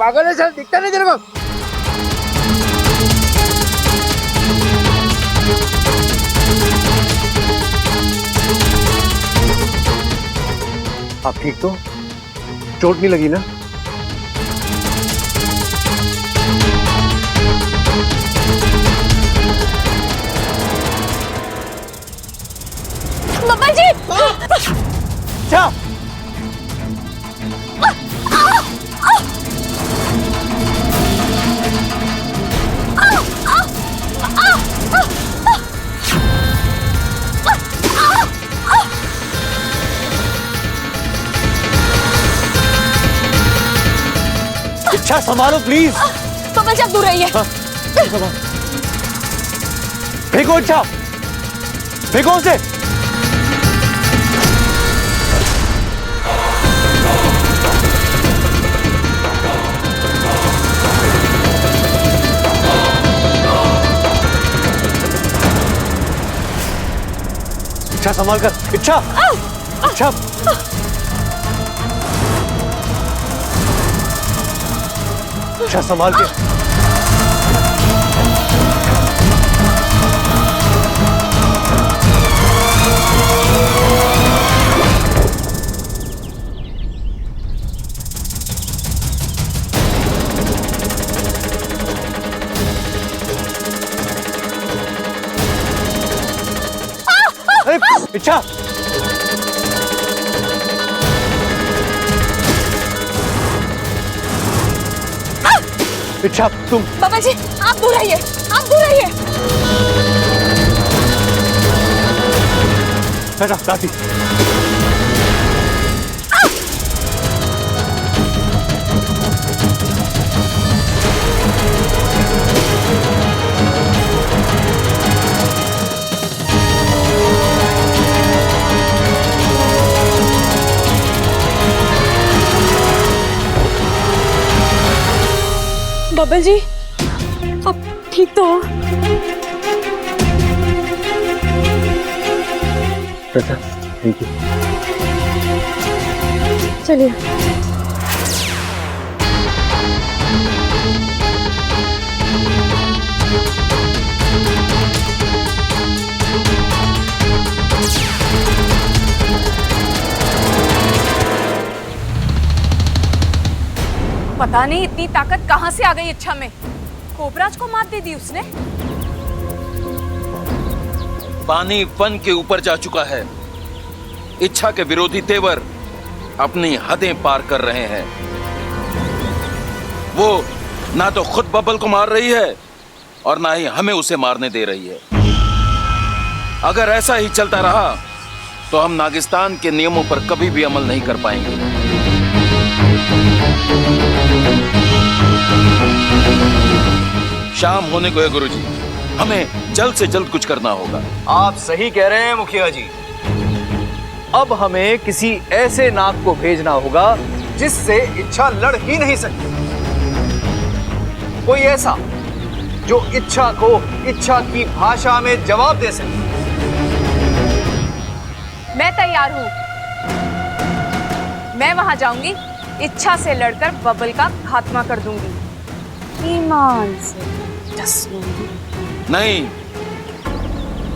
पागल है सर, दिखता नहीं तेरे को? आप ठीक तो? चोट नहीं लगी ना? पापा जी! क्या? इच्छा संभालो प्लीज। पापा जी आप दूर रहिए। फेंको इच्छा, फेंको उसे। इच्छा संभाल कर, इच्छा, इच्छा। इच्छा संभाल के। इच्छा, इच्छा तुम। पापा जी आप दूर रहिए, आप दूर रहिए। बेटा दादी। बबल जी आप ठीक तो हो? बेटा थैंक यू। चलिए। पता नहीं इतनी ताकत कहां से आ गई इच्छा में। कोबराज को मात दे दी उसने। पानी फन के ऊपर जा चुका है। इच्छा के विरोधी तेवर अपनी हदें पार कर रहे हैं। वो ना तो खुद बबल को मार रही है और ना ही हमें उसे मारने दे रही है। अगर ऐसा ही चलता रहा तो हम नागिस्तान के नियमों पर कभी भी अमल नहीं कर पाएंगे। शाम होने को है गुरुजी, हमें जल्द से जल्द कुछ करना होगा। आप सही कह रहे हैं मुखिया जी। अब हमें किसी ऐसे नाग को भेजना होगा जिससे इच्छा लड़ ही नहीं सकती। कोई ऐसा जो इच्छा को इच्छा की भाषा में जवाब दे सके। मैं तैयार हूं। मैं वहां जाऊंगी, इच्छा से लड़कर बबल का खात्मा कर दूंगी। ईमान से डस लूंगी। नहीं,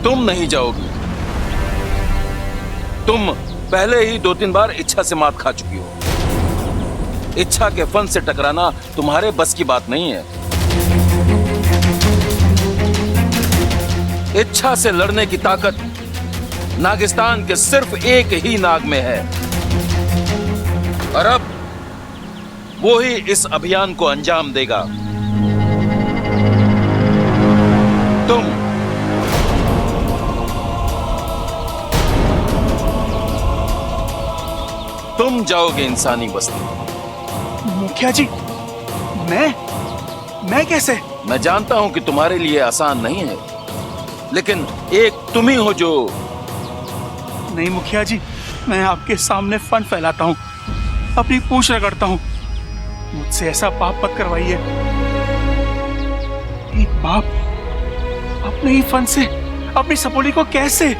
तुम नहीं जाओगी। तुम पहले ही 2-3 बार इच्छा से मात खा चुकी हो। इच्छा के फन से टकराना तुम्हारे बस की बात नहीं है। इच्छा से लड़ने की ताकत नागिस्तान के सिर्फ एक ही नाग में है और अब वो ही इस अभियान को अंजाम देगा। तुम जाओगे इंसानी बस्ती। मुखिया जी मैं कैसे? मैं जानता हूं कि तुम्हारे लिए आसान नहीं है, लेकिन एक तुम ही हो जो। नहीं मुखिया जी, मैं आपके सामने फन फैलाता हूँ, अपनी पूंछ रगड़ता हूँ। मुझसे ऐसा पाप मत करवाइए। एक बाप अपने ही फन से अपनी सपोली को कैसे?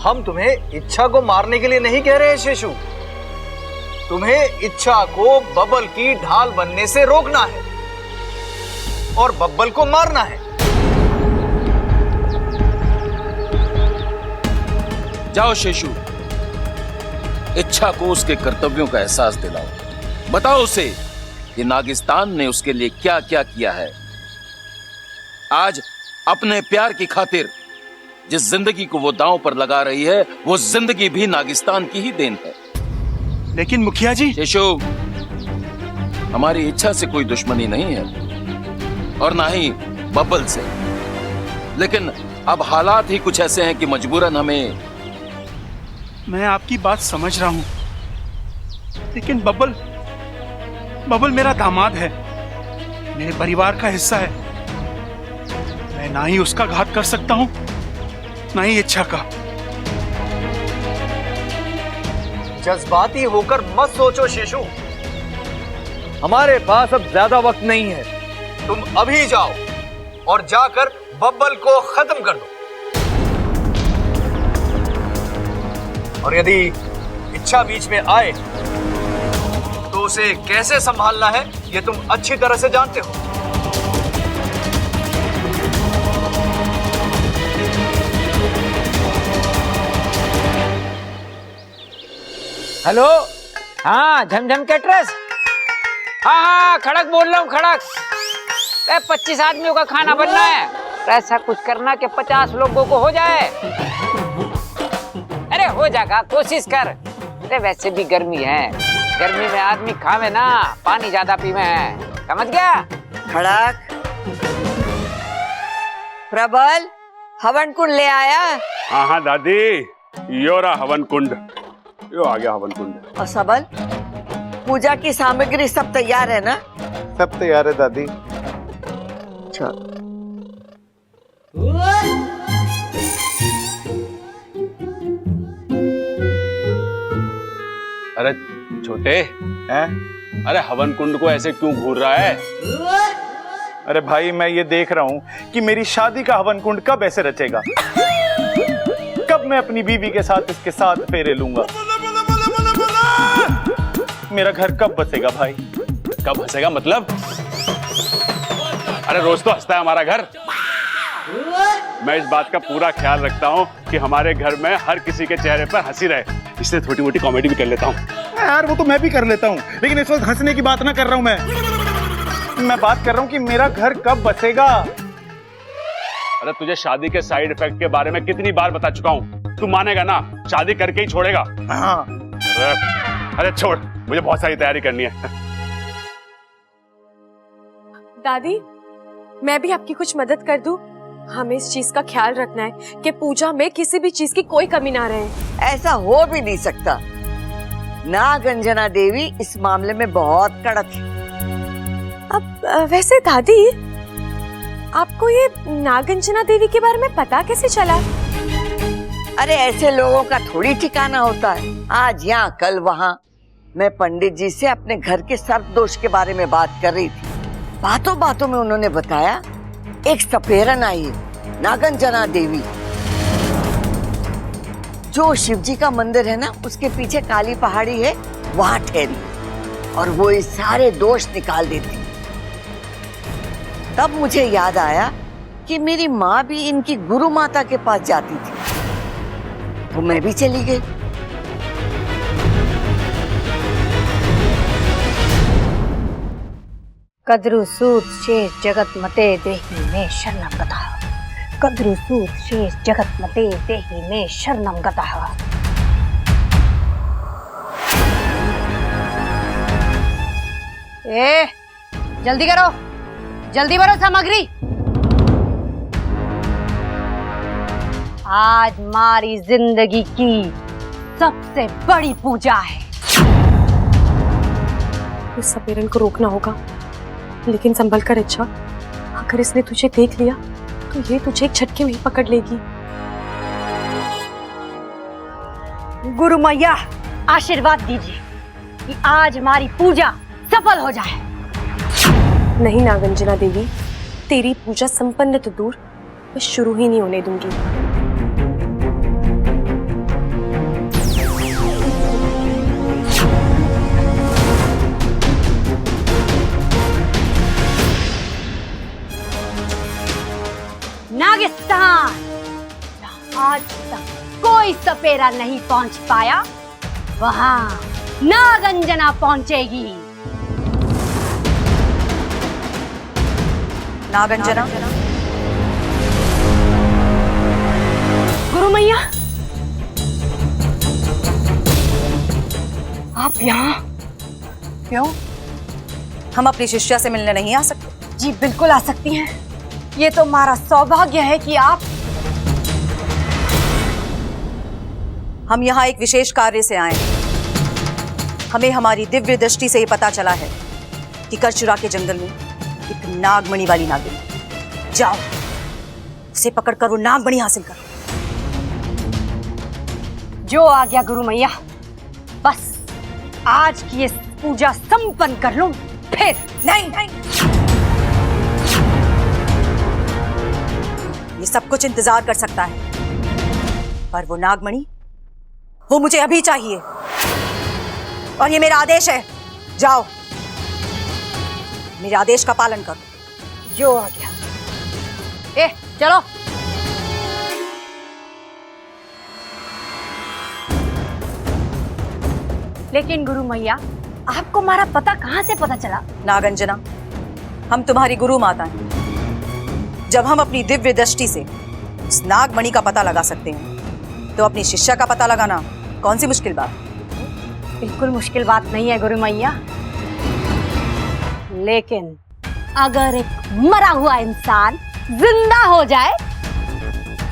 हम तुम्हें इच्छा को मारने के लिए नहीं कह रहे हैं शेषु। तुम्हें इच्छा को बबल की ढाल बनने से रोकना है और बब्बल को मारना है। जाओ शेषु, इच्छा को उसके कर्तव्यों का एहसास दिलाओ। बताओ उसे कि नागिस्तान ने उसके लिए क्या क्या किया है। आज अपने प्यार की खातिर जिस जिंदगी को वो दांव पर लगा रही है, वो जिंदगी भी नागिस्तान की ही देन है। लेकिन मुखिया जी। शेषु, हमारी इच्छा से कोई दुश्मनी नहीं है और ना ही बब्बल से, लेकिन अब हालात ही कुछ ऐसे हैं कि मजबूरन हमें। मैं आपकी बात समझ रहा हूं, लेकिन बब्बल मेरा दामाद है, मेरे परिवार का हिस्सा है। मैं ना ही उसका घात कर सकता हूं, ना ही इच्छा का। जज्बाती होकर मत सोचो शेषु, हमारे पास अब ज्यादा वक्त नहीं है। तुम अभी जाओ और जाकर बब्बल को खत्म कर दो। और यदि इच्छा बीच में आए तो उसे कैसे संभालना है, यह तुम अच्छी तरह से जानते हो। हेलो, हाँ झमझम कैटरस। हाँ खड़क बोल रहा हूँ, खड़क। 25 आदमियों का खाना बनना है, तो ऐसा कुछ करना कि 50 लोगों को हो जाए। अरे हो जाएगा, कोशिश कर। अरे वैसे भी गर्मी है, गर्मी में आदमी खावे ना, पानी ज्यादा पीवे है, समझ गया? खड़क, प्रबल हवन कुंड ले आया? हाँ हाँ दादी, यो रहा हवन कुंड, यो आ गया हवन कुंड। और सबल, पूजा की सामग्री सब तैयार है ना? सब तैयार है दादी। चल। अरे छोटे हैं? अरे हवन कुंड को ऐसे क्यों घूर रहा है? अरे भाई, मैं ये देख रहा हूँ कि मेरी शादी का हवन कुंड कब ऐसे रचेगा, कब मैं अपनी बीवी के साथ इसके साथ फेरे लूंगा, मेरा घर कब बसेगा भाई? कब हंसेगा मतलब? अरे रोज तो हंसता है हमारा घर। मैं इस बात का पूरा ख्याल रखता हूँ कि हमारे घर में हर किसी के चेहरे पर हंसी रहे, इसलिए छोटी मोटी कॉमेडी भी कर लेता हूँ। यार वो तो मैं भी कर लेता हूँ, लेकिन इस वक्त हंसने की बात ना कर रहा हूँ मैं बात कर रहा हूँ कि मेरा घर कब बसेगा। अरे तुझे शादी के साइड इफेक्ट के बारे में कितनी बार बता चुका हूँ, तू मानेगा ना? शादी करके ही छोड़ेगा। हाँ। अरे छोड़, मुझे बहुत सारी तैयारी करनी है। दादी, मैं भी आपकी कुछ मदद कर दूं? हमें इस चीज का ख्याल रखना है कि पूजा में किसी भी चीज की कोई कमी ना रहे। ऐसा हो भी नहीं सकता, नागंजना देवी इस मामले में बहुत कड़क है। अब वैसे दादी, आपको ये नागंजना देवी के बारे में पता कैसे चला? अरे ऐसे लोगों का थोड़ी ठिकाना होता है, आज यहाँ कल वहाँ। मैं पंडित जी से अपने घर के सर्प दोष के बारे में बात कर रही थी। बातों बातों में उन्होंने बताया एक सपेरन आई है, नागंजना देवी, जो शिव जी का मंदिर है ना, उसके पीछे काली पहाड़ी है, वहां ठहरी और वो इस सारे दोष निकाल देती। तब मुझे याद आया कि मेरी माँ भी इनकी गुरु माता के पास जाती थी, तो मैं भी चली गई। कद्रु सूत शेष जगत मते देहि में शरणं गतः। कद्रु सूत शेष जगत मते देहि में शरणं गतः। जल्दी करो, जल्दी भरो सामग्री। आज हमारी जिंदगी की सबसे बड़ी पूजा है। इस सपेरन को रोकना होगा, लेकिन संभल कर अच्छा। अगर इसने तुझे देख लिया तो ये तुझे एक झटके में ही पकड़ लेगी। गुरु मैया आशीर्वाद दीजिए कि आज हमारी पूजा सफल हो जाए। नहीं नागंजना देवी, तेरी पूजा संपन्न तो दूर, मैं शुरू ही नहीं होने दूंगी। नागिस्तान जहाँ आज तक कोई सपेरा नहीं पहुंच पाया, वहां नागंजना पहुंचेगी। नागंजना? गुरु मैया, आप यहाँ क्यों? हम अपनी शिष्या से मिलने नहीं आ सकते? जी बिल्कुल आ सकती हैं। ये तो हमारा सौभाग्य है कि आप। हम यहाँ एक विशेष कार्य से आए हैं। हमें हमारी दिव्य दृष्टि से ये पता चला है कि करचुरा के जंगल में एक नागमणि वाली नागिन। जाओ, उसे पकड़कर वो नागमणि हासिल करो। जो आ गया गुरु मैया, बस आज की इस पूजा संपन्न कर लूं, फिर नहीं। ये सब कुछ इंतजार कर सकता है, पर वो नागमणि, वो मुझे अभी चाहिए। और ये मेरा आदेश है। जाओ, मेरे आदेश का पालन करो। जो आ गया। चलो। लेकिन गुरु मैया, आपको हमारा पता कहाँ से पता चला? नागंजना, हम तुम्हारी गुरु माता हैं। जब हम अपनी दिव्य दृष्टि से उस नागमणि का पता लगा सकते हैं, तो अपनी शिष्या का पता लगाना कौन सी मुश्किल बात? बिल्कुल मुश्किल बात नहीं है गुरु मैया। लेकिन अगर एक मरा हुआ इंसान जिंदा हो जाए,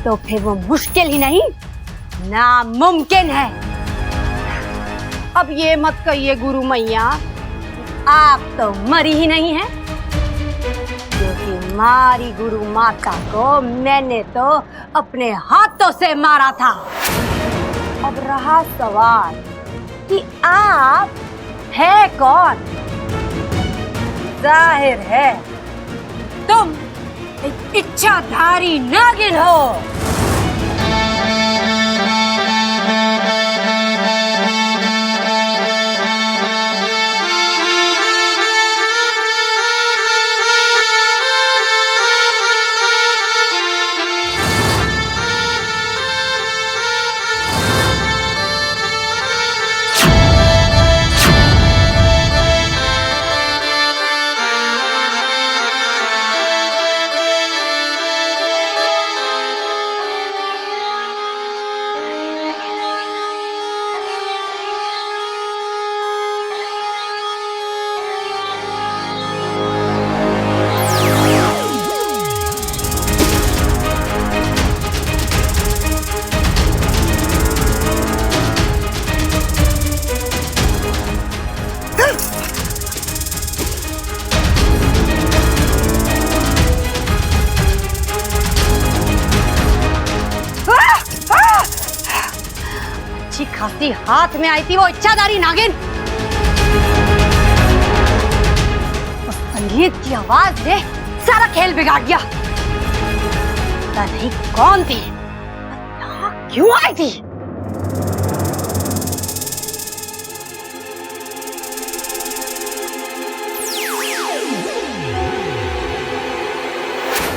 तो फिर वो मुश्किल ही नहीं, नामुमकिन है। अब ये मत कहिए गुरु मैया, आप तो मरी ही नहीं हैं, क्योंकि हमारी गुरु माता को मैंने तो अपने हाथों से मारा था। अब रहा सवाल कि आप है कौन? जाहिर है तुम एक इच्छाधारी नागिन हो। खासी हाथ में आई थी वो इच्छाधारी नागिन। उस संगीत की आवाज ने सारा खेल बिगाड़ दिया। पता नहीं कौन थी, यहाँ क्यों आई थी?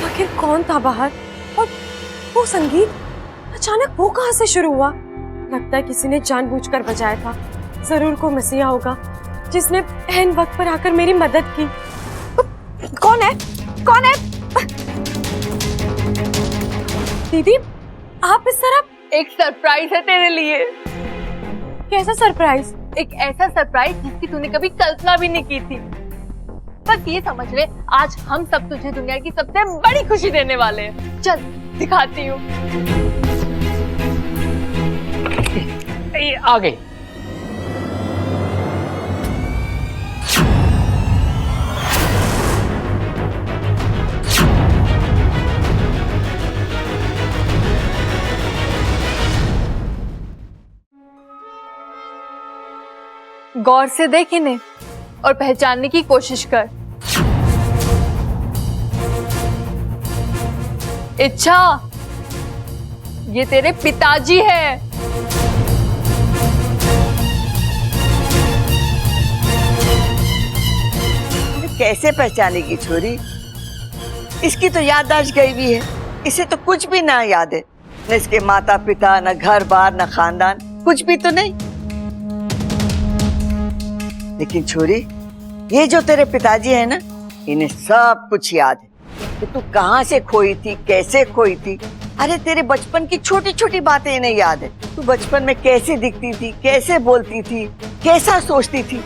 आखिर कौन था बाहर? और वो संगीत अचानक वो कहां से शुरू हुआ? लगता है किसी ने जानबूझकर बजाया था। जरूर कोई मसीहा होगा जिसने एन वक्त पर आकर मेरी मदद की। कौन है? कौन है? दीदी, आप इस तरह। एक सरप्राइज है तेरे लिए। कैसा सरप्राइज? एक ऐसा सरप्राइज जिसकी तूने कभी कल्पना भी नहीं की थी। बस ये समझ ले, आज हम सब तुझे दुनिया की सबसे बड़ी खुशी देने वाले हैं। चल दिखाती हूँ। ये आ गई। गौर से देख इन्हें और पहचानने की कोशिश कर। इच्छा, ये तेरे पिताजी है। कैसे पहचानेगी छोरी? इसकी तो याददाश्त गई भी है। इसे तो कुछ भी ना याद है, न इसके माता पिता, न घर बार, न खानदान, कुछ भी तो नहीं। लेकिन छोरी, ये जो तेरे पिताजी है ना, इन्हें सब कुछ याद है कि तू कहाँ से खोई थी, कैसे खोई थी। अरे तेरे बचपन की छोटी छोटी बातें इन्हें याद है। तू बचपन में कैसे दिखती थी, कैसे बोलती थी, कैसा सोचती थी,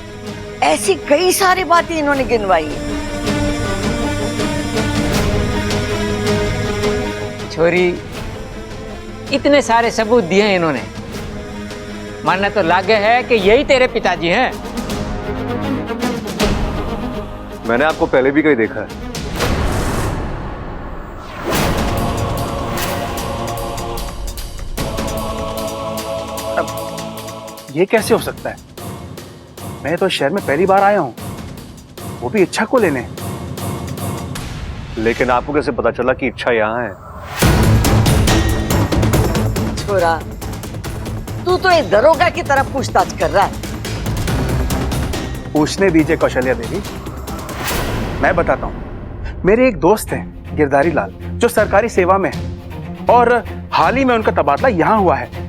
ऐसी कई सारी बातें इन्होंने गिनवाई है। छोरी, इतने सारे सबूत दिए हैं इन्होंने, मानना तो लागे है कि यही तेरे पिताजी हैं। मैंने आपको पहले भी कहीं देखा है। ये कैसे हो सकता है? मैं तो शहर में पहली बार आया हूं, वो भी इच्छा को लेने। लेकिन आपको कैसे पता चला कि इच्छा यहाँ है? छोरा, तू तो एक दरोगा की तरफ पूछताछ कर रहा है। पूछने दीजिए कौशल्या देवी, मैं बताता हूँ। मेरे एक दोस्त हैं गिरधारी लाल, जो सरकारी सेवा में है, और हाल ही में उनका तबादला यहाँ हुआ है।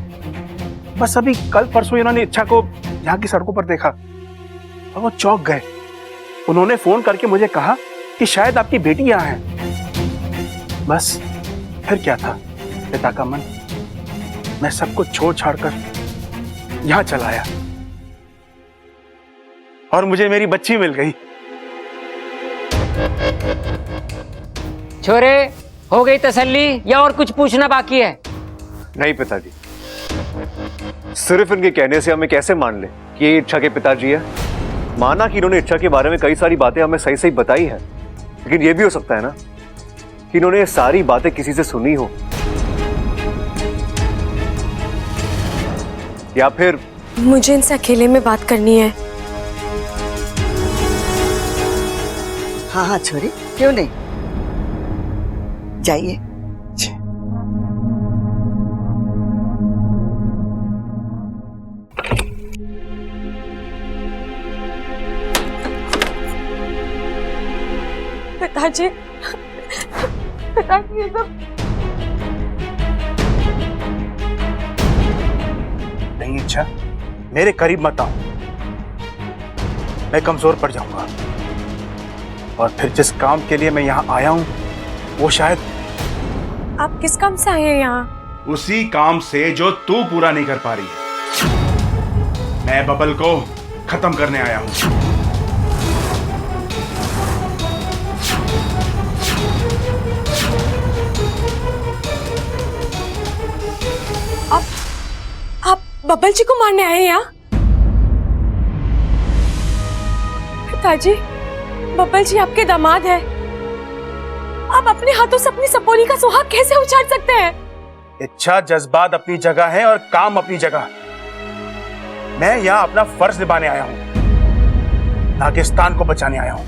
बस अभी कल परसों इन्होंने इच्छा को यहाँ की सड़कों पर देखा और वो चौंक गए। उन्होंने फोन करके मुझे कहा कि शायद आपकी बेटी यहाँ है। बस फिर क्या था, पिता का मन। मैं सब कुछ छोड़ छाड़ कर यहाँ चला आया और मुझे मेरी बच्ची मिल गई। छोरे, हो गई तसल्ली या और कुछ पूछना बाकी है? नहीं पिताजी, सिर्फ इनके कहने से हमें कैसे मान ले कि ये इच्छा के पिताजी है। माना कि इन्होंने इच्छा के बारे में कई सारी बातें हमें सही सही बताई है, लेकिन ये भी हो सकता है ना कि इन्होंने ये सारी बातें किसी से सुनी हो, या फिर मुझे इनसे अकेले में बात करनी है। हाँ हाँ छोरी, क्यों नहीं, जाइए। पिताजी, पिताजी, ये सब नहीं इच्छा, मेरे करीब मत आओ, मैं कमजोर पड़ जाऊंगा। और फिर जिस काम के लिए मैं यहाँ आया हूँ वो शायद। आप किस काम से आए हैं यहाँ? उसी काम से जो तू पूरा नहीं कर पा रही है। मैं बबल को खत्म करने आया हूँ। आप बबल जी को मारने आए हैं यहाँ? पिताजी, बबल जी आपके दामाद है। आप अपने हाथों से अपनी सपोली का सुहाग कैसे उछाल सकते हैं? इच्छा, जज्बात अपनी जगह है और काम अपनी जगह। मैं यहाँ अपना फर्ज निभाने आया हूँ, नागिस्तान को बचाने आया हूँ।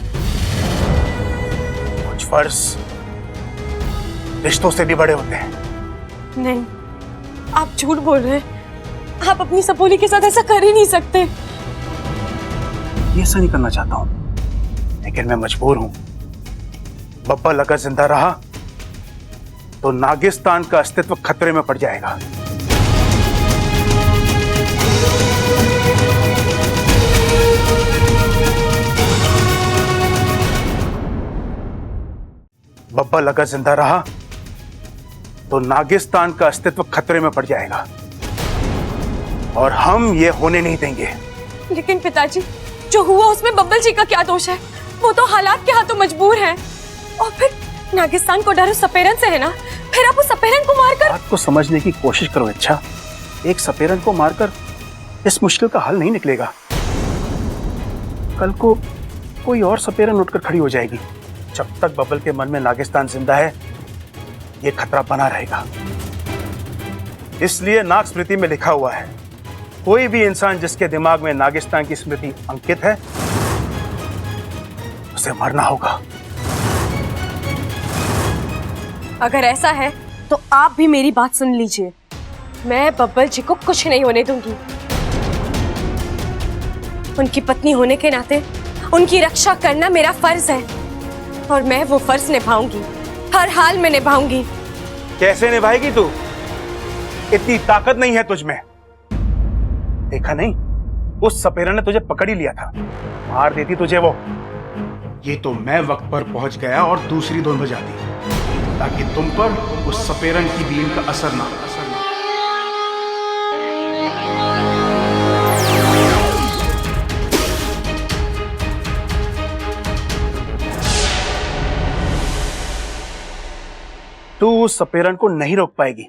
कुछ फर्ज रिश्तों से भी बड़े होते हैं। नहीं, आप झूठ बोल रहे हैं। आप अपनी सपोली के साथ ऐसा कर ही नहीं सकते। ये ऐसा नहीं करना चाहता हूँ, लेकिन मैं मजबूर हूं। बब्बल अगर जिंदा रहा तो नागिस्तान का अस्तित्व खतरे में पड़ जाएगा। बब्बल अगर जिंदा रहा तो नागिस्तान का अस्तित्व खतरे में पड़ जाएगा और हम ये होने नहीं देंगे। लेकिन पिताजी, जो हुआ उसमें बब्बल जी का क्या दोष है? वो तो हालात के हाथों मजबूर हैं। और फिर नागिस्तान को डर उस सपेरन से है ना, फिर आप उस सपेरन को मारकर। बात को समझने की कोशिश करो अच्छा। एक सपेरन को मारकर इस मुश्किल का हल नहीं निकलेगा। कल को कोई और सपेरन उठकर खड़ी हो जाएगी। जब तक बबल के मन में नागिस्तान जिंदा है, ये खतरा बना रहेगा। इसलिए नाग स्मृति में लिखा हुआ है, कोई भी इंसान जिसके दिमाग में नागिस्तान की स्मृति अंकित है, उसे मरना होगा। अगर ऐसा है तो आप भी मेरी बात सुन लीजिए। मैं बब्बल जी को कुछ नहीं होने दूंगी। उनकी पत्नी होने के नाते उनकी रक्षा करना मेरा फर्ज है और मैं वो फर्ज निभाऊंगी, हर हाल में निभाऊंगी। कैसे निभाएगी तू? इतनी ताकत नहीं है तुझ में। देखा नहीं, उस सपेरा ने तुझे पकड़ ही लिया था, मार देती तुझे वो। ये तो मैं वक्त पर पहुंच गया और दूसरी दोन बजा दी, ताकि तुम पर उस सपेरन की बीन का असर ना हो। तू उस सपेरन को नहीं रोक पाएगी,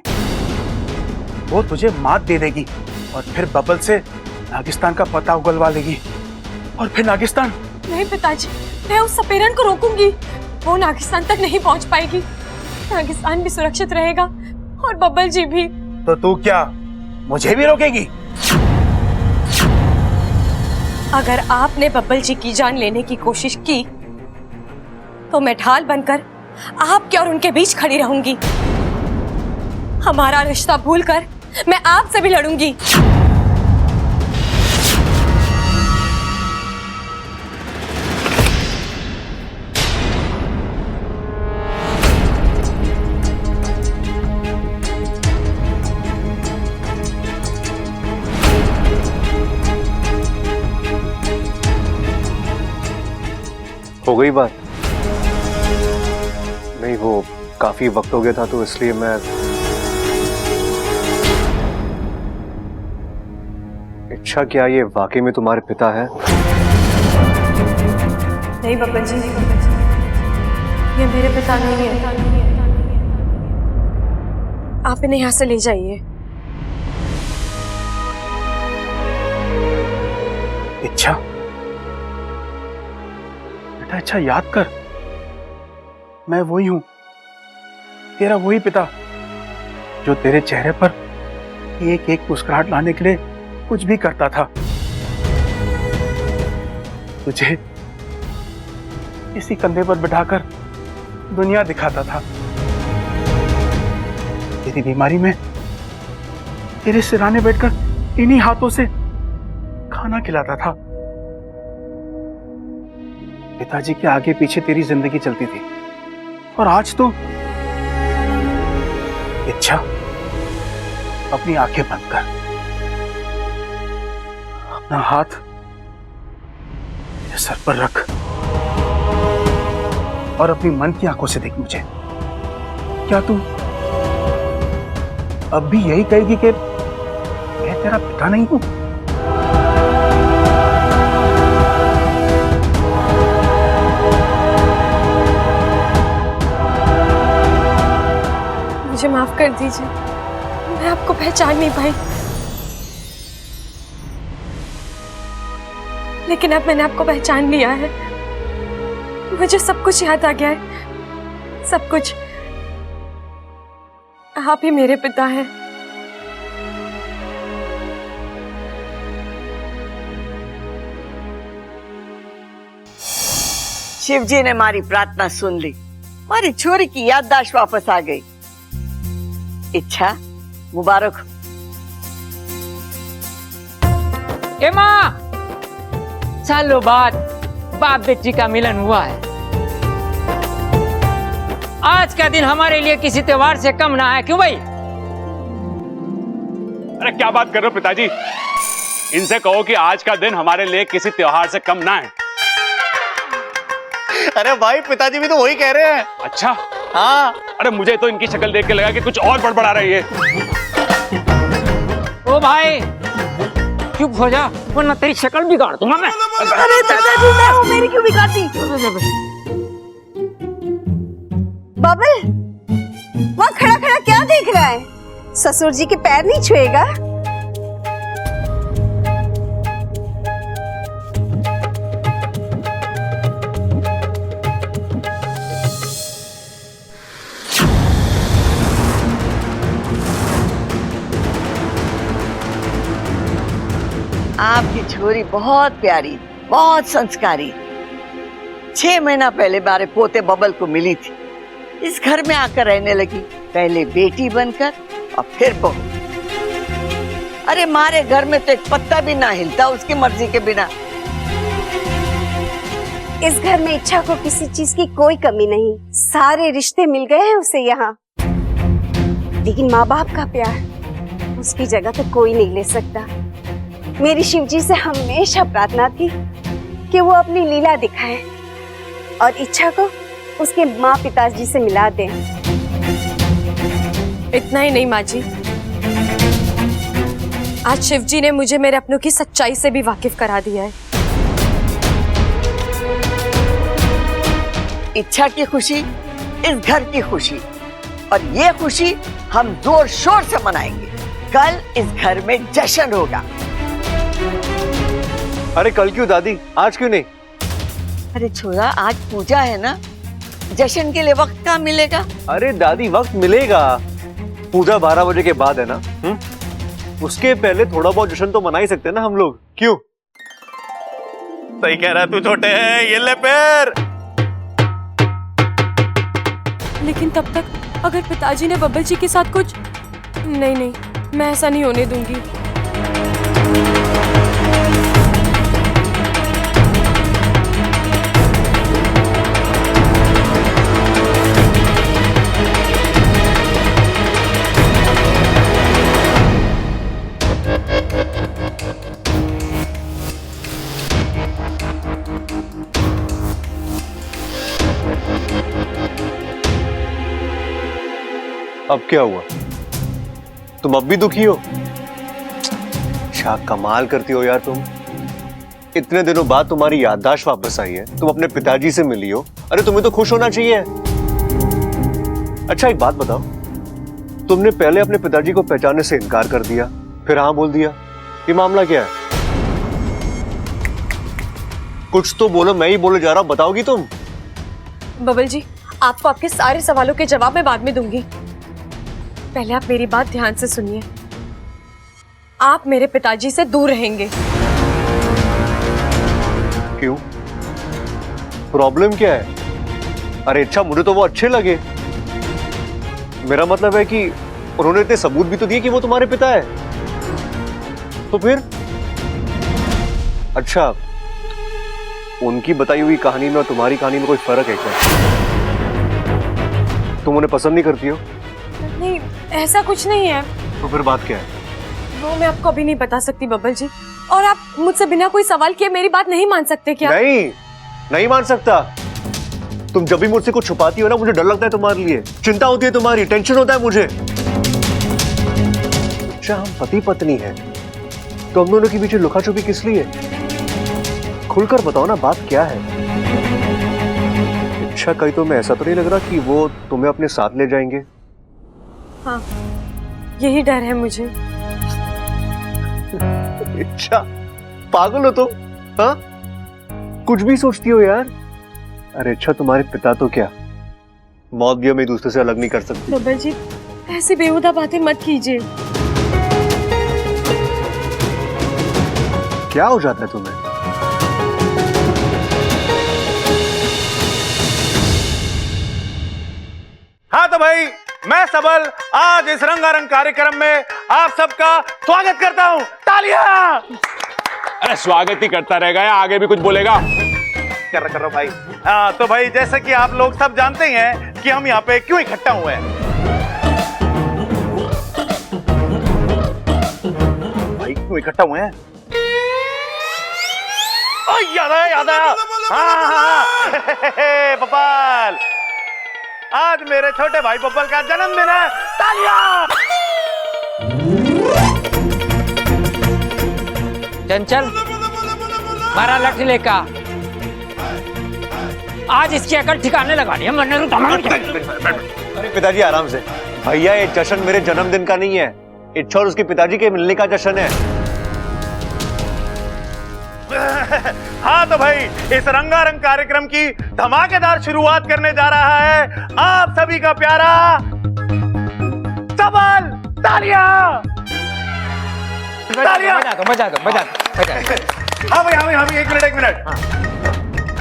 वो तुझे मात दे देगी और फिर बबल से नागिस्तान का पता उगलवा लेगी, और फिर नागिस्तान। नहीं पिताजी, मैं उस सपेरन को रोकूंगी, वो नागिस्तान तक नहीं पहुंच पाएगी। नागिस्तान भी सुरक्षित रहेगा और बब्बल जी भी। तो तू क्या मुझे भी रोकेगी? अगर आपने बब्बल जी की जान लेने की कोशिश की तो मैं ढाल बनकर आपके और उनके बीच खड़ी रहूंगी। हमारा रिश्ता भूलकर मैं आपसे भी लड़ूंगी। हो गई बात? नहीं, वो काफी वक्त हो गया था तो इसलिए मैं। इच्छा, क्या ये वाकई में तुम्हारे पिता है? नहीं बब्बल जी, ये मेरे पिता नहीं है। आप इन्हें यहाँ से ले जाइए। इच्छा, बेटा अच्छा याद कर, मैं वही हूं, तेरा वही पिता जो तेरे चेहरे पर एक एक मुस्कुराहट लाने के लिए कुछ भी करता था, तुझे इसी कंधे पर बिठाकर दुनिया दिखाता था, तेरी बीमारी में तेरे सिराने बैठकर इन्हीं हाथों से खाना खिलाता था। पिताजी के आगे पीछे तेरी जिंदगी चलती थी, और आज तो इच्छा, अपनी आंखें बंद कर, अपना हाथ मेरे सर पर रख और अपनी मन की आंखों से देख मुझे। क्या तू अब भी यही कहेगी कि मैं तेरा पिता नहीं हूं? मुझे माफ कर दीजिए, मैं आपको पहचान नहीं पाई, लेकिन अब मैंने आपको पहचान लिया है। मुझे सब कुछ याद आ गया है, सब कुछ। आप ही मेरे पिता हैं। शिव जी ने हमारी प्रार्थना सुन ली, हमारी छोरी की याददाश्त वापस आ गई। इच्छा, मुबारक हो। ए माँ, सालों बाद बाप बेटी का मिलन हुआ है। आज का दिन हमारे लिए किसी त्योहार से कम ना है, क्यों भाई? अरे क्या बात कर रहे हो पिताजी? इनसे कहो कि आज का दिन हमारे लिए किसी त्योहार से कम ना है। अरे भाई, पिताजी भी तो वही कह रहे हैं। अच्छा, हाँ। अरे मुझे तो इनकी शक्ल देख के लगा कि कुछ और बड़बड़ा रही है। ओ भाई चुप हो जा, वरना तेरी शक्ल बिगाड़ दूंगा मैं। अरे दादाजी, मैं हूँ, मेरी क्यों बिगाड़ती? बबल, वहाँ खड़ा खड़ा क्या देख रहा है? ससुर जी के पैर नहीं छुएगा? आपकी छोरी बहुत प्यारी, बहुत संस्कारी। 6 महीना पहले हमारे पोते बबल को मिली थी, इस घर में आकर रहने लगी, पहले बेटी बनकर और फिर बहू। अरे हमारे घर में तो एक पत्ता भी ना हिलता उसकी मर्जी के बिना। इस घर में इच्छा को किसी चीज की कोई कमी नहीं, सारे रिश्ते मिल गए हैं उसे यहाँ। लेकिन माँ बाप का प्यार उसकी जगह तो कोई नहीं ले सकता। मेरी शिवजी से हमेशा प्रार्थना थी कि वो अपनी लीला दिखाए और इच्छा को उसके माँ पिताजी से मिला दें। इतना ही नहीं माँ जी, आज शिवजी ने मुझे मेरे अपनों की सच्चाई से भी वाकिफ करा दिया है। इच्छा की खुशी इस घर की खुशी, और ये खुशी हम जोर शोर से मनाएंगे। कल इस घर में जश्न होगा। अरे कल क्यों दादी, आज क्यों नहीं? अरे छोरा, आज पूजा है ना, जश्न के लिए वक्त कहाँ मिलेगा? अरे दादी, वक्त मिलेगा। पूजा 12 बजे के बाद है ना। उसके पहले थोड़ा बहुत जश्न तो मना ही सकते हैं ना हम लोग, क्यों? सही कह रहा है तू छोटे, ये ले पैर। लेकिन तब तक अगर पिताजी ने बब्बल जी के साथ कुछ, नहीं नहीं, मैं ऐसा नहीं होने दूंगी। अब क्या हुआ? तुम अब भी दुखी हो? क्या कमाल करती हो यार तुम। इतने दिनों बाद तुम्हारी याददाश्त वापस आई है, तुम अपने पिताजी से मिली हो। अरे तुम्हें तो खुश होना चाहिए। अच्छा एक बात बताओ, तुमने पहले अपने पिताजी को पहचानने से इनकार कर दिया, फिर हाँ बोल दिया। ये मामला क्या है? कुछ तो बोलो, मैं ही बोले जा रहा हूं, बताओगी तुम? बब्बल जी, आपको आपके सारे सवालों के जवाब मैं बाद में दूंगी। पहले आप मेरी बात ध्यान से सुनिए। आप मेरे पिताजी से दूर रहेंगे। क्यों? प्रॉब्लम क्या है? अरे अच्छा, मुझे तो वो अच्छे लगे। मेरा मतलब है कि उन्होंने इतने सबूत भी तो दिए कि वो तुम्हारे पिता है। तो फिर? अच्छा, उनकी बताई हुई कहानी में और तुम्हारी कहानी में कोई फर्क है क्या? तुम उन्हें पसंद नहीं करती हो? नहीं, ऐसा कुछ नहीं है। तो फिर बात क्या है? वो मैं आपको अभी नहीं बता सकती बब्बल जी। और आप मुझसे बिना कोई सवाल किए मेरी बात नहीं मान सकते क्या? नहीं मान सकता। तुम जब भी मुझसे कुछ छुपाती हो ना, मुझे डर लगता है तुम्हारे लिए, चिंता होती है तुम्हारी, टेंशन होता है मुझे। अच्छा, हम पति पत्नी हैं, तो हम दोनों के बीच लुका छुपी किस लिए? खुलकर बताओ ना, बात क्या है? अच्छा, कहीं तो मैं ऐसा तो नहीं लग रहा कि वो तुम्हें अपने साथ ले जाएंगे? हाँ, यही डर है मुझे। अच्छा, पागल हो तुम? हाँ, कुछ भी सोचती हो यार। अरे अच्छा, तुम्हारे पिता तो क्या मौत भी हम एक दूसरे से अलग नहीं कर सकते? बब्बल जी, ऐसी बेहुदा बातें मत कीजिए। क्या हो जाता है तुम्हें? हाँ तो भाई, मैं सबल आज इस रंगारंग कार्यक्रम में आप सबका स्वागत करता हूं। तालियां! अरे स्वागत ही करता रहेगा या आगे भी कुछ बोलेगा? कर रहा भाई। हाँ तो भाई, जैसे कि आप लोग सब जानते ही हैं कि हम यहाँ पे क्यों इकट्ठा हुए हैं। भाई क्यों इकट्ठा हुए हैं? याद आया। हाँ बब्बल, आज मेरे छोटे भाई बब्बल का जन्मदिन है। तालियां! चंचल, मारा लठ लेका। आज इसकी अकल ठिकाने लगानी है, मरने तो अरे पिताजी आराम से। भैया, ये जश्न मेरे जन्मदिन का नहीं है, इच्छा और उसके पिताजी के मिलने का जश्न है। हाँ तो भाई, इस रंगारंग कार्यक्रम की धमाकेदार शुरुआत करने जा रहा है आप सभी का प्यारा सबल। तालियां! बजा दो। हाँ भाई, एक मिनट।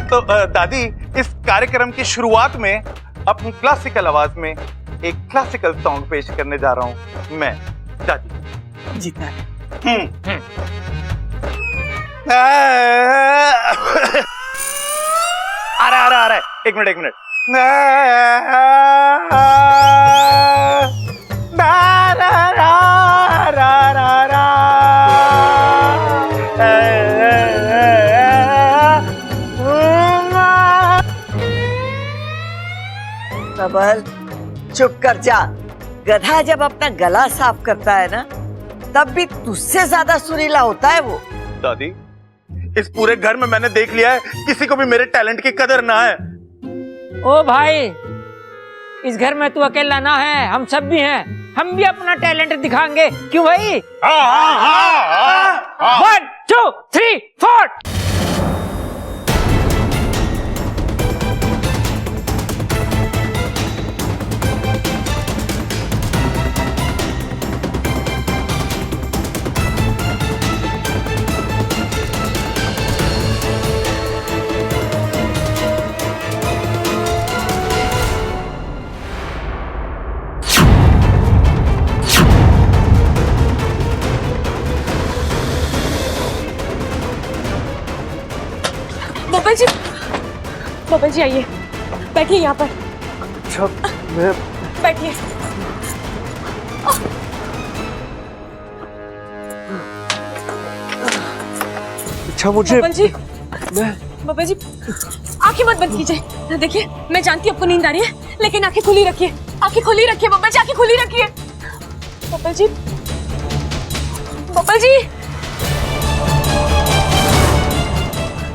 तो दादी, इस कार्यक्रम की शुरुआत में अपनी क्लासिकल आवाज में एक क्लासिकल सॉन्ग पेश करने जा रहा हूं मैं, दादी। जीता आ रहा है। एक मिनट। चुप कर जा। गधा जब अपना गला साफ करता है ना, तब भी तुझसे ज्यादा सुरीला होता है वो। दादी, इस पूरे घर में मैंने देख लिया है, किसी को भी मेरे टैलेंट की कदर ना है। ओ भाई, इस घर में तू अकेला ना है, हम सब भी हैं। हम भी अपना टैलेंट दिखाएंगे, क्यों भाई? 1 2 3 4। बब्बल जी आइए, बैठिए यहाँ पर। अच्छा, मैं बैठिए। अच्छा मुझे बब्बल जी आंखें मत बंद कीजिए। देखिए, मैं जानती हूँ आपको नींद आ रही है, लेकिन आंखें खुली रखिए। आंखें खुली रखिए बब्बल जी, आंखें खुली रखिए। बब्बल जी, बब्बल जी,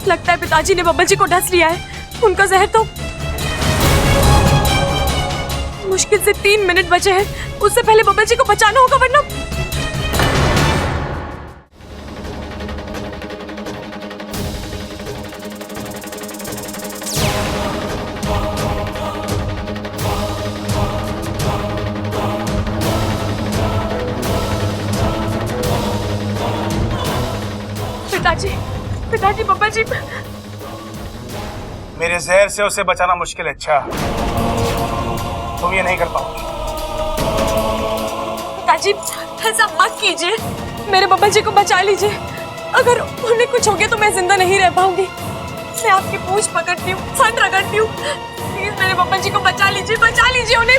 लगता है पिताजी ने बब्बल जी को डस लिया है। उनका जहर तो मुश्किल से 3 मिनट बचे हैं, उससे पहले बब्बल जी को बचाना होगा, वरना पिताजी बब्बल जी। मेरे जहर से उसे बचाना मुश्किल है। अच्छा, तुम ये नहीं कर पाओगे। पिताजी ऐसा मत कीजिए, मेरे बब्बल जी को बचा लीजिए। अगर उन्हें कुछ हो गया तो मैं जिंदा नहीं रह पाऊंगी। मैं आपकी पूंछ पकड़ती हूँ, फन रगड़ती हूँ, प्लीज मेरे बब्बल जी को बचा लीजिए उन्हें।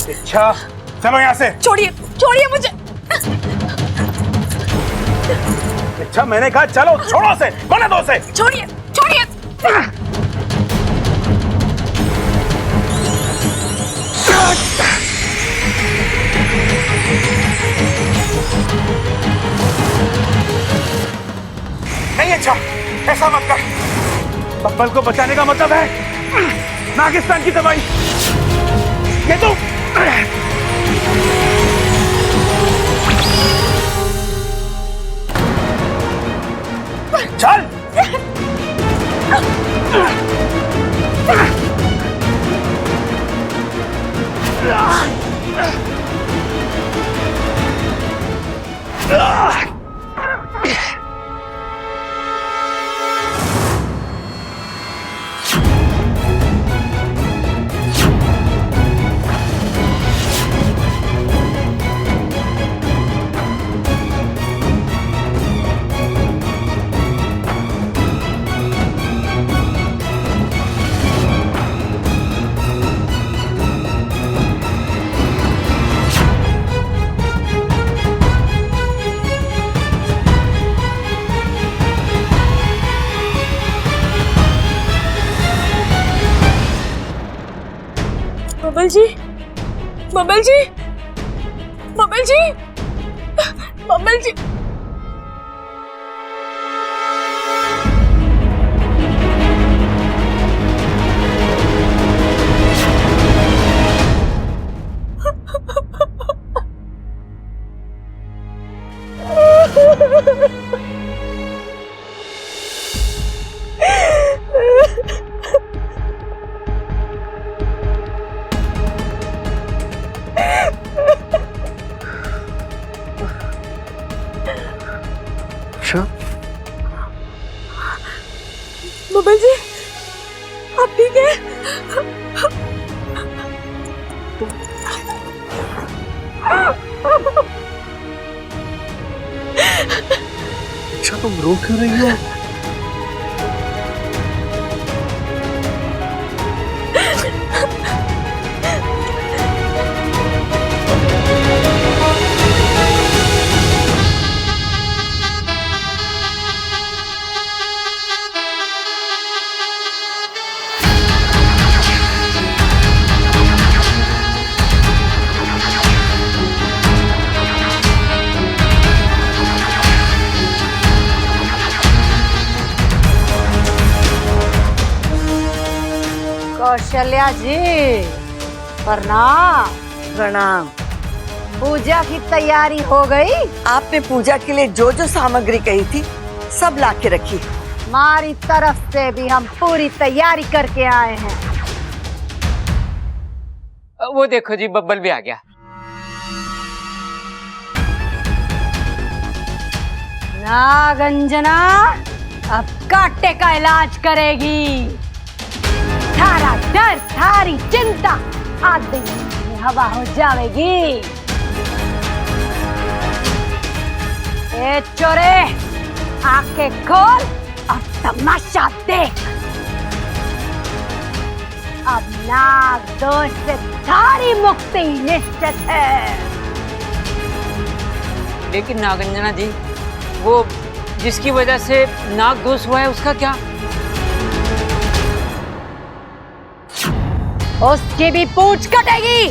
अच्छा, चलो यहाँ से। छोड़िए मुझे। अच्छा, मैंने कहा चलो, छोड़ो से, कोने दो से। छोड़िए। नहीं, अच्छा ऐसा मत कर। बब्बल को बचाने का मतलब है नागिस्तान की दवाई। ये तो चल। बब्बल जी, बब्बल जी, बब्बल जी, बब्बल जी। बब्बल जी, आप ठीक है? अच्छा, तुम रो क्यों रही हो? कौशल्या जी, प्रणाम। प्रणाम। पूजा की तैयारी हो गई? आपने पूजा के लिए जो जो सामग्री कही थी सब लाके रखी। हमारी तरफ से भी हम पूरी तैयारी करके आए हैं। वो देखो जी, बब्बल भी आ गया। नागंजना अब कांटे का इलाज करेगी। सारा डर, सारी चिंता आधे में हवा हो जाएगी। ए चोरे, आंखें खोल और तमाशा देख। अब नाग दोष से सारी मुक्ति निश्चित है। लेकिन नागंजना जी, वो जिसकी वजह से नाग दोष हुआ है उसका क्या? उसकी भी पूंछ कटेगी।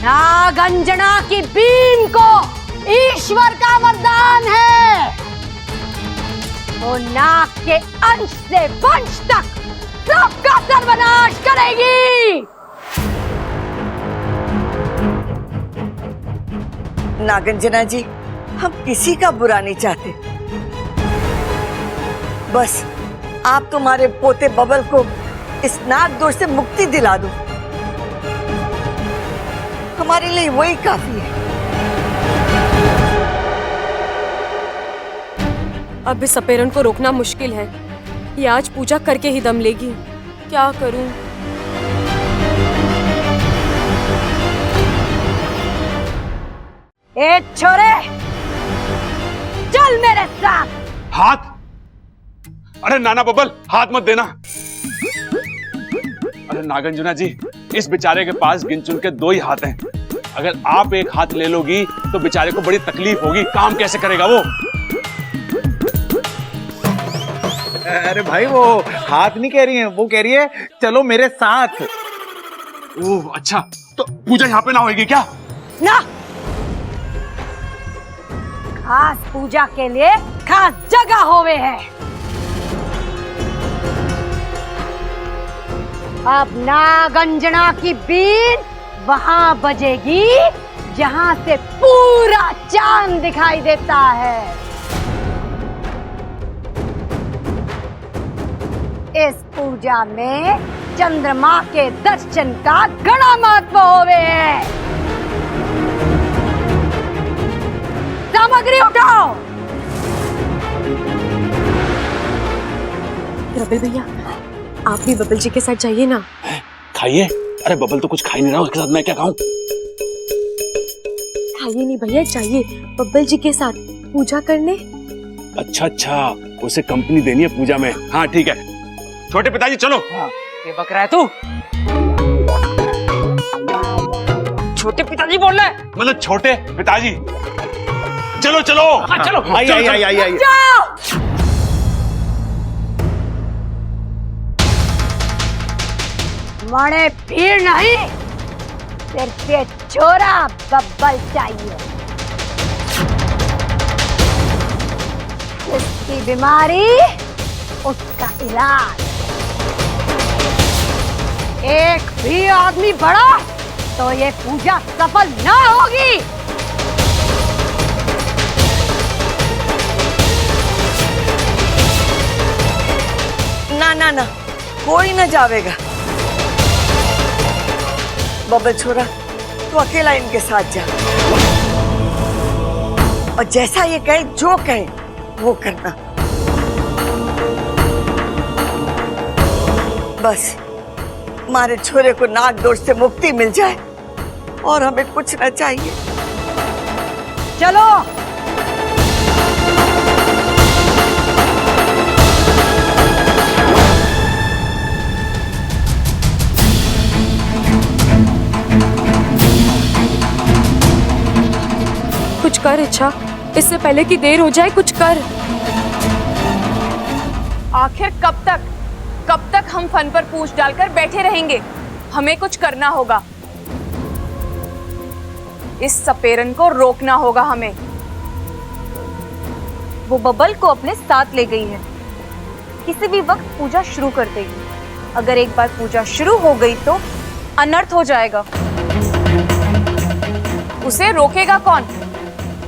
नागंजना की बीन को ईश्वर का वरदान है। वो नाग के अंश से वंश तक सबका सर्वनाश करेगी। नागंजना जी, हम किसी का बुरा नहीं चाहते, बस आप तुम्हारे पोते बबल को इस नाग दोष से मुक्ति दिला दो, हमारे लिए वही काफी है। अब इस सपेरन को रोकना मुश्किल है। ये आज पूजा करके ही दम लेगी। क्या करूं? ए छोरे, चल मेरे साथ। हाथ? अरे नाना बबल, हाथ मत देना। अरे नागंजना जी, इस बेचारे के पास गिन चुन के 2 ही हाथ हैं। अगर आप एक हाथ ले लोगी तो बेचारे को बड़ी तकलीफ होगी। काम कैसे करेगा वो? अरे भाई, वो हाथ नहीं कह रही है, वो कह रही है चलो मेरे साथ। ओह अच्छा, तो पूजा यहाँ पे ना होगी क्या? ना, खास पूजा के लिए खास जगह होवे है। अब नागंजना की बीन वहां बजेगी जहां से पूरा चांद दिखाई देता है। इस पूजा में चंद्रमा के दर्शन का बड़ा महत्व होवे है। सामग्री उठाओ। रबिल भैया, आप भी बबल जी के साथ जाइए ना। खाइए। अरे बबल तो कुछ खा ही नहीं रहा, उसके साथ मैं क्या खाऊं? खाइए नहीं भैया, जाइए बब्बल जी के साथ पूजा करने। अच्छा अच्छा, उसे कंपनी देनी है पूजा में। हाँ ठीक है, छोटे पिताजी चलो। ये बक रहा है तू? छोटे पिताजी बोल रहा है? मतलब छोटे पिताजी। चलो चलो। हाँ चलो। आई आई आई आई आई। मणे भीड़ नहीं, सिर्फ ये छोरा बब्बल चाहिए। उसकी बीमारी, उसका इलाज। एक भी आदमी बढ़ा तो ये पूजा सफल ना होगी। ना ना ना, कोई ना जावेगा। बबल छोरा, तू अकेला इनके साथ जा और जैसा ये कहे, जो कहे वो करना। बस हमारे छोरे को नाग दोष से मुक्ति मिल जाए और हमें कुछ न चाहिए। चलो। कुछ कर इच्छा, इससे पहले कि देर हो जाए, कुछ कर। आखिर कब तक हम फन पर पूछ डालकर बैठे रहेंगे? हमें कुछ करना होगा। इस सपेरन को रोकना होगा हमें। वो बबल को अपने साथ ले गई है किसी भी वक्त पूजा शुरू कर देगी। अगर एक बार पूजा शुरू हो गई तो अनर्थ हो जाएगा। उसे रोकेगा कौन?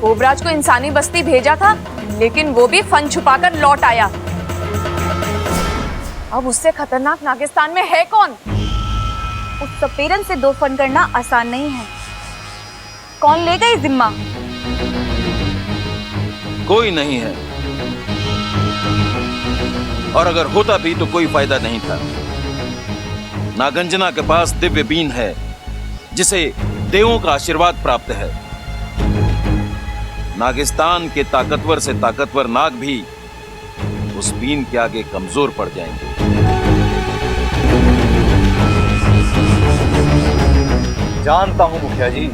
कोबराज को इंसानी बस्ती भेजा था, लेकिन वो भी फन छुपाकर लौट आया। अब उससे खतरनाक नागिस्तान में है कौन? उस सपेरन से 2 फन करना आसान नहीं है। कौन लेगा ये जिम्मा? कोई नहीं है, और अगर होता भी तो कोई फायदा नहीं था। नागंजना के पास दिव्य बीन है, जिसे देवों का आशीर्वाद प्राप्त है। नागिस्तान के ताकतवर से ताकतवर नाग भी उस बीन के आगे कमजोर पड़ जाएंगे। जानता हूं मुखिया जी,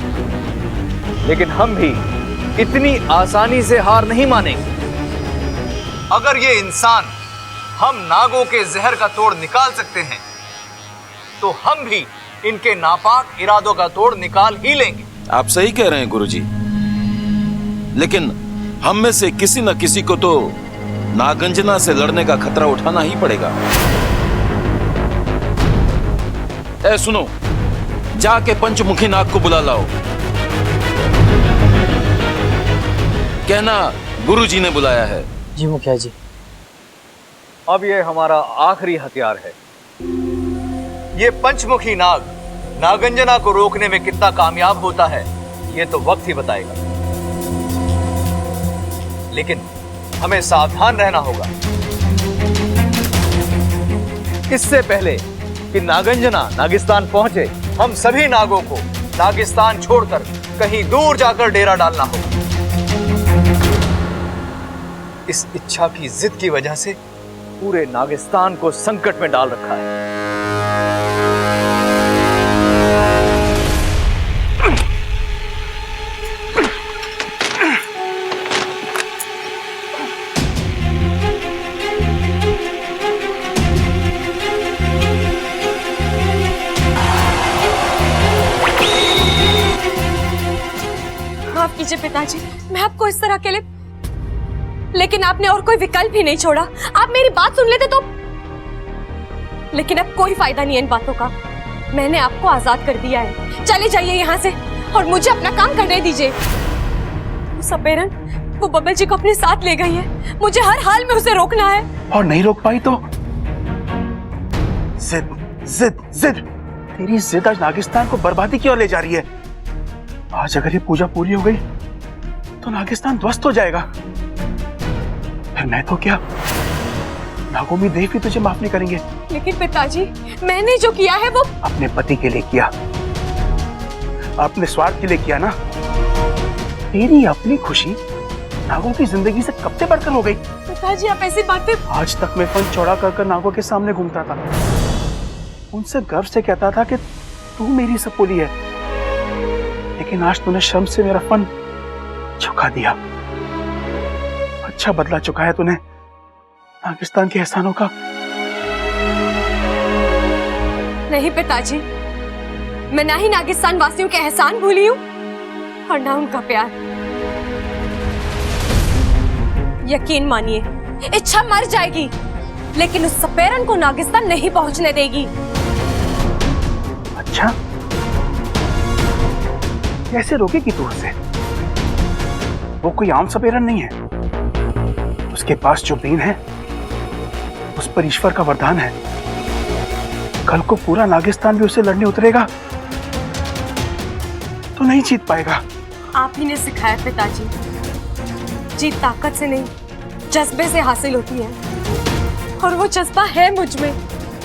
लेकिन हम भी इतनी आसानी से हार नहीं मानेंगे। अगर ये इंसान हम नागों के जहर का तोड़ निकाल सकते हैं, तो हम भी इनके नापाक इरादों का तोड़ निकाल ही लेंगे। आप सही कह रहे हैं गुरुजी, लेकिन हम में से किसी न किसी को तो नागंजना से लड़ने का खतरा उठाना ही पड़ेगा। ए सुनो, जाके पंचमुखी नाग को बुला लाओ। कहना गुरुजी ने बुलाया है। जी मुखिया जी। अब ये हमारा आखिरी हथियार है। ये पंचमुखी नाग नागंजना को रोकने में कितना कामयाब होता है, ये तो वक्त ही बताएगा। लेकिन हमें सावधान रहना होगा। इससे पहले कि नागंजना नागिस्तान पहुंचे, हम सभी नागों को नागिस्तान छोड़कर कहीं दूर जाकर डेरा डालना होगा। इस इच्छा की जिद की वजह से पूरे नागिस्तान को संकट में डाल रखा है। माफ कीजिए पिताजी, मैं आपको इस तरह अकेले, लेकिन आपने और कोई विकल्प ही नहीं छोड़ा। आप मेरी बात सुन लेते तो। लेकिन अब कोई फायदा नहीं है इन बातों का। मैंने आपको आजाद कर दिया है। चले जाइए यहाँ से और मुझे अपना काम करने दीजिए। वो सपेरन, वो बब्बल जी को अपने साथ ले गई है। मुझे हर हाल में उसे रोकना है। और नहीं रोक पाई तो जिद जिद जिद, तेरी जिद आज नागिस्तान को बर्बादी की ओर ले जा रही है। आज अगर ये पूजा पूरी हो गई तो नागिस्तान ध्वस्त हो जाएगा। फिर मैं तो क्या, नागोमी देव भी तुझे माफ नहीं करेंगे। लेकिन पिताजी, मैंने जो किया है वो अपने पति के लिए किया, अपने स्वार्थ के लिए किया ना। तेरी अपनी खुशी नागों की जिंदगी से कब से बढ़कर हो गई। पिताजी, आप ऐसी बातें। आज तक मैं फन चौड़ा कर नागों के सामने घूमता था, उनसे गर्व से कहता था कि तू मेरी सपोली है। लेकिन आज तूने शर्म से मेरा फन झुका दिया। अच्छा बदला चुका है तूने नागिस्तान के एहसानों का। नहीं पिताजी, मैं ना ही नागिस्तान वासियों के एहसान भूली हूँ और ना उनका प्यार। यकीन मानिए, इच्छा मर जाएगी, लेकिन उस सपेरन को नागिस्तान नहीं पहुंचने देगी। अच्छा, कैसे रोकेगी तू उसे? वो कोई आम सपेरन नहीं है। उसके पास जो बीन है उस पर ईश्वर का वरदान है। कल को पूरा नागिस्तान भी उसे लड़ने उतरेगा तो नहीं जीत पाएगा। आप ही ने सिखाया पिताजी, जीत ताकत से नहीं जज्बे से हासिल होती है, और वो जज्बा है मुझ में।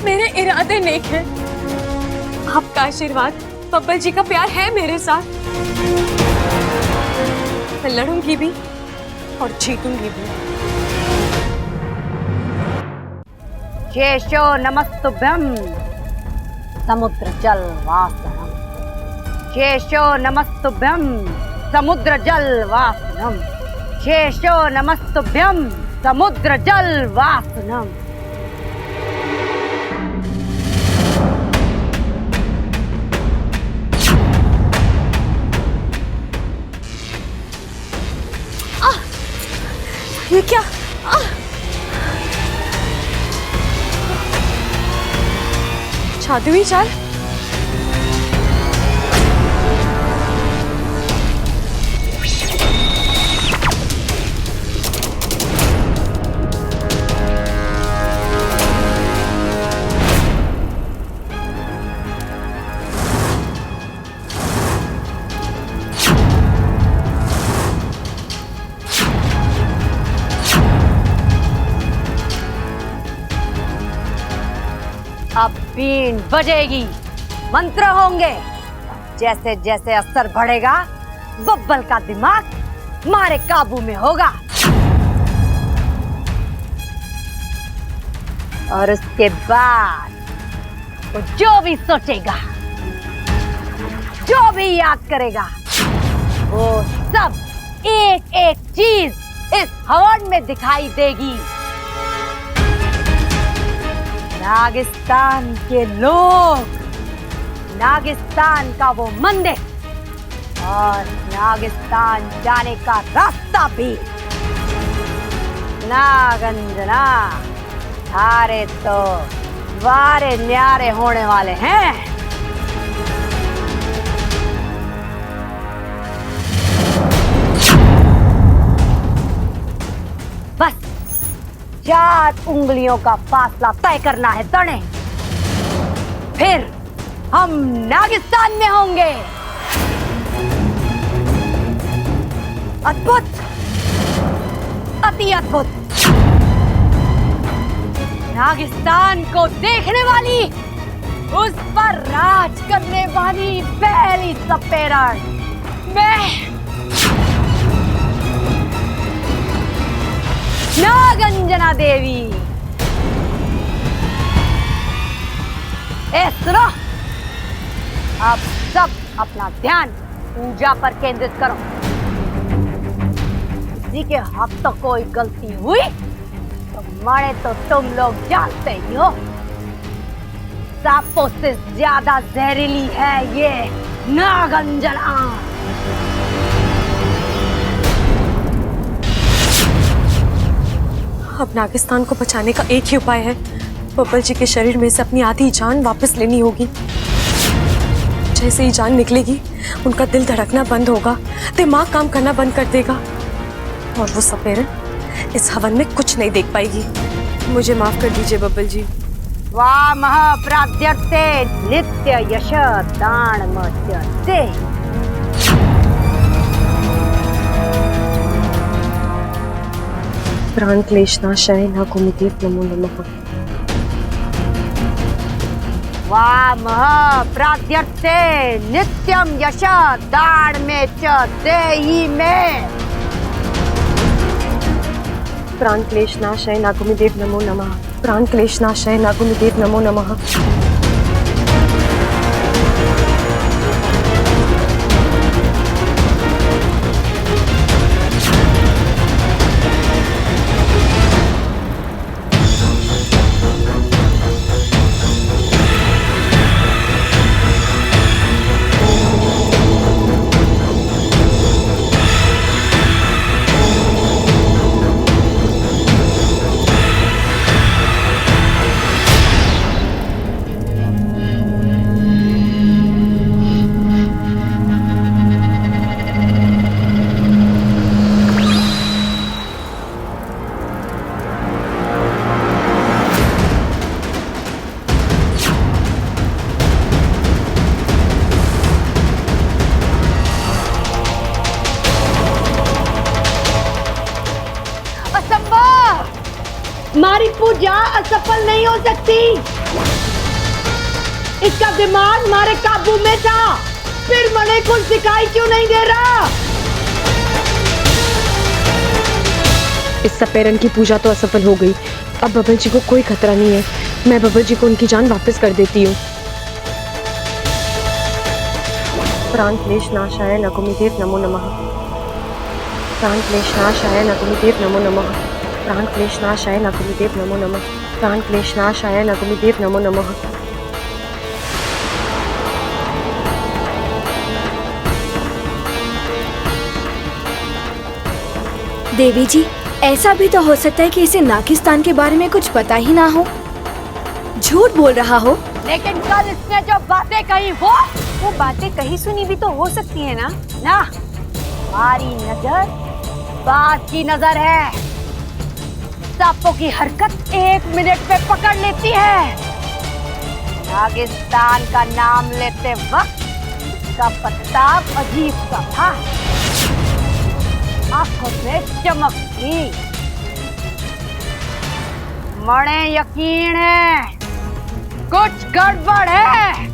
मेरे इरादे नेक हैं। आपका आशीर्वाद, बब्बल जी का प्यार है मेरे साथ। मैं लड़ूंगी भी और जीतूंगी भी। शेषो नमस्तुभ्यं समुद्र जल वासनम। शेषो नमस्तुभ्यं समुद्र जल वासनम। शेषो नमस्तुभ्यं समुद्र जल वासनम। ये क्या? जादुई चाल? अब बीन बजेगी, मंत्र होंगे। जैसे जैसे असर बढ़ेगा, बब्बल का दिमाग हमारे काबू में होगा। और उसके बाद वो जो भी सोचेगा, जो भी याद करेगा, वो सब एक एक चीज इस हवन में दिखाई देगी। नागिस्तान के लोग, नागिस्तान का वो मंदिर और नागिस्तान जाने का रास्ता भी। नागंजना, सारे तो वारे न्यारे होने वाले हैं। बस 4 उंगलियों का फासला तय करना है तने, फिर हम नागिस्तान में होंगे। अद्भुत, अति अद्भुत। नागिस्तान को देखने वाली, उस पर राज करने वाली पहली सपेरण मैं, नागंजना देवी। सुनो, अब सब अपना ध्यान पूजा पर केंद्रित करो। किसी के हाथ तो कोई गलती हुई तो मारे तो तुम लोग जानते ही हो। सांपों से ज्यादा जहरीली है ये नागंजना। अब नागिस्तान को बचाने का एक ही उपाय है, बब्बल जी के शरीर में से अपनी आधी जान वापस लेनी होगी। जैसे ही जान निकलेगी, उनका दिल धड़कना बंद होगा, दिमाग काम करना बंद कर देगा और वो सपेरन इस हवन में कुछ नहीं देख पाएगी। मुझे माफ कर दीजिए बब्बल जी। वाह महाप्राद्यर्थे नित्य यश दान मध्यते। प्राण क्लेशनाशाय नागोमतीय नमो नमः। वाह महाप्राद्यर्थे नित्यम यश दान में च देहि में। प्राण क्लेशनाशाय नागोमतीय नमो नमः। प्राण क्लेशनाशाय नागोमतीय नमो नमः। हमारी पूजा असफल नहीं हो सकती। इसका दिमाग हमारे काबू में था, फिर मने कुछ दिखाई क्यों नहीं दे रहा? इस सपेरन की पूजा तो असफल हो गई। अब बब्बल जी को कोई खतरा नहीं है। मैं बब्बल जी को उनकी जान वापस कर देती हूँ। प्राण क्लेशनाशाय नागोमतीय नमो नमः। प्राण क्लेशनाशाय नागोमतीय नमो नमः। प्राण क्लेशनाशाय नागोमतीय नमो नमः। प्राण क्लेशनाशाय नागोमतीय नमो नमः। देवी जी, ऐसा भी तो हो सकता है कि इसे नागिस्तान के बारे में कुछ पता ही ना हो, झूठ बोल रहा हो लेकिन कल इसने जो बातें कही वो बातें कहीं सुनी भी तो हो सकती है ना। ना, हमारी नजर बात की नजर है। सांपों की हरकत 1 मिनट पे पकड़ लेती है। नागिस्तान का नाम लेते वक्त इसका पत्ता अजीब सा था, आंखों में चमक थी। मणे यकीन है कुछ गड़बड़ है।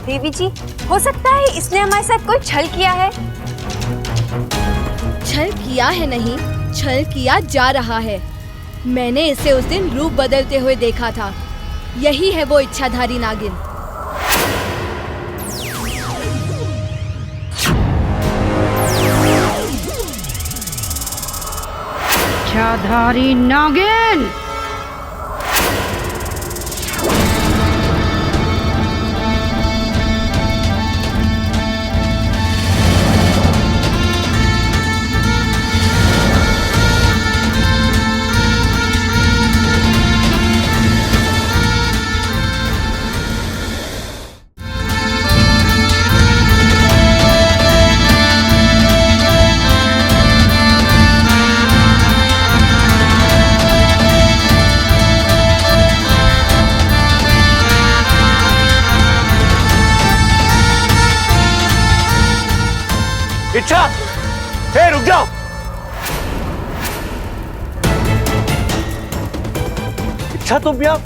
देवी जी, हो सकता है इसने हमारे साथ कोई छल किया है। छल किया है नहीं, छल किया जा रहा है। मैंने इसे उस दिन रूप बदलते हुए देखा था। यही है वो इच्छाधारी नागिन। इच्छाधारी नागिन। इच्छा, हे रुक जाओ। इच्छा, तुम यहाँ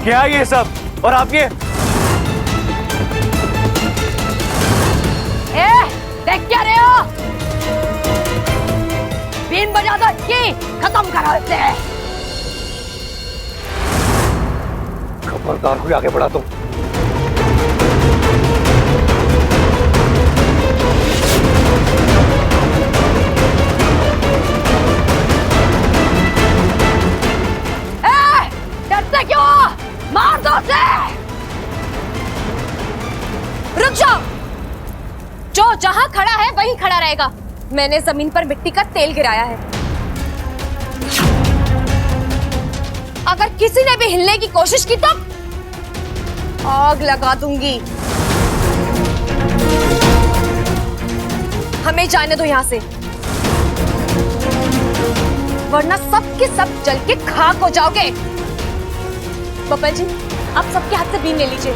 क्या ये सब? और आप ये देख क्या रहे हो? बीन बजा दो इसकी, खत्म करो इसे। खबरदार हुई आगे बढ़ा तुम। डरते क्यों? मार दो उसे। रुक जाओ। जो जहां खड़ा है वहीं खड़ा रहेगा। मैंने जमीन पर मिट्टी का तेल गिराया है। अगर किसी ने भी हिलने की कोशिश की तो आग लगा दूंगी। हमें जाने दो यहाँ से, वरना सब के सब जल के खाक हो जाओगे। बब्बल जी, आप सबके हाथ से बीन ले लीजिए।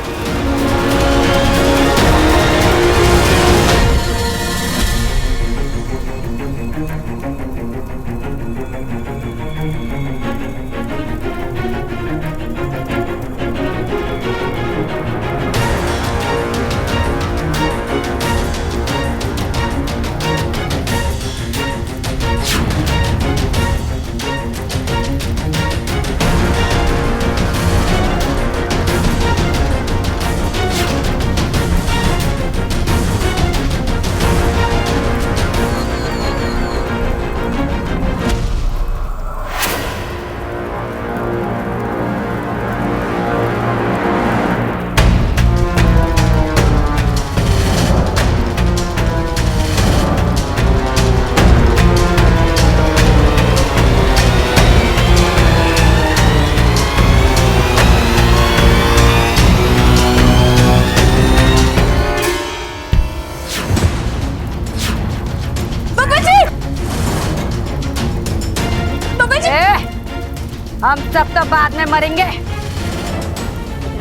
हम सब तो बाद में मरेंगे,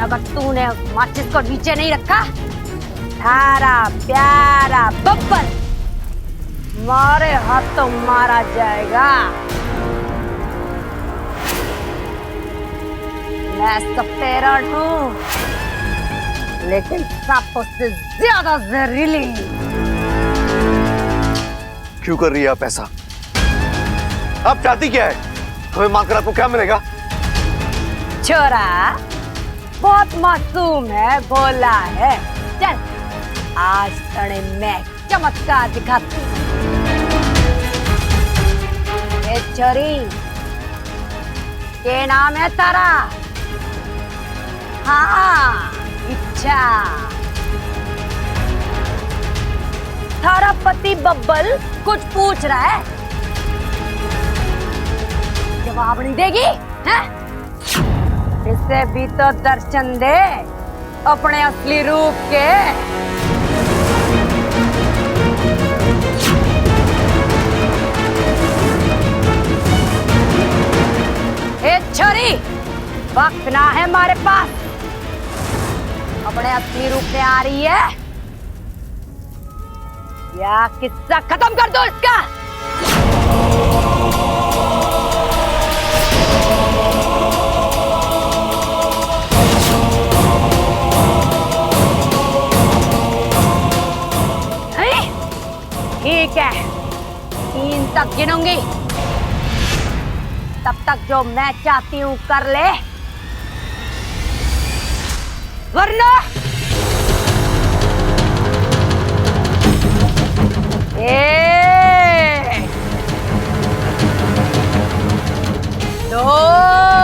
अगर तूने माचिस को नीचे नहीं रखा, थारा प्यारा बब्बल मारे हाथों मारा जाएगा। मैं सपेरण हूँ, लेकिन सांपों से ज्यादा जहरीली। क्यों कर रही है आप ऐसा? आप चाहती क्या है? हमें मांग कर आपको क्या मिलेगा? छोरा बहुत मासूम है, भोला है। चल आज तड़े मैं चमत्कार दिखाती हूँ। छोरी, क्या नाम है तारा? हाँ, इच्छा। थारा पति बब्बल कुछ पूछ रहा है, जवाब नहीं देगी हैं? से भी तो दर्शन दे अपने असली रूप के। ए छोरी, वक्त ना है हमारे पास, अपने असली रूप में आ रही है या किस्सा खत्म कर दो इसका। ठीक है, 3 तक गिनूंगी, तब तक जो मैं चाहती हूं कर ले, वरना 1 2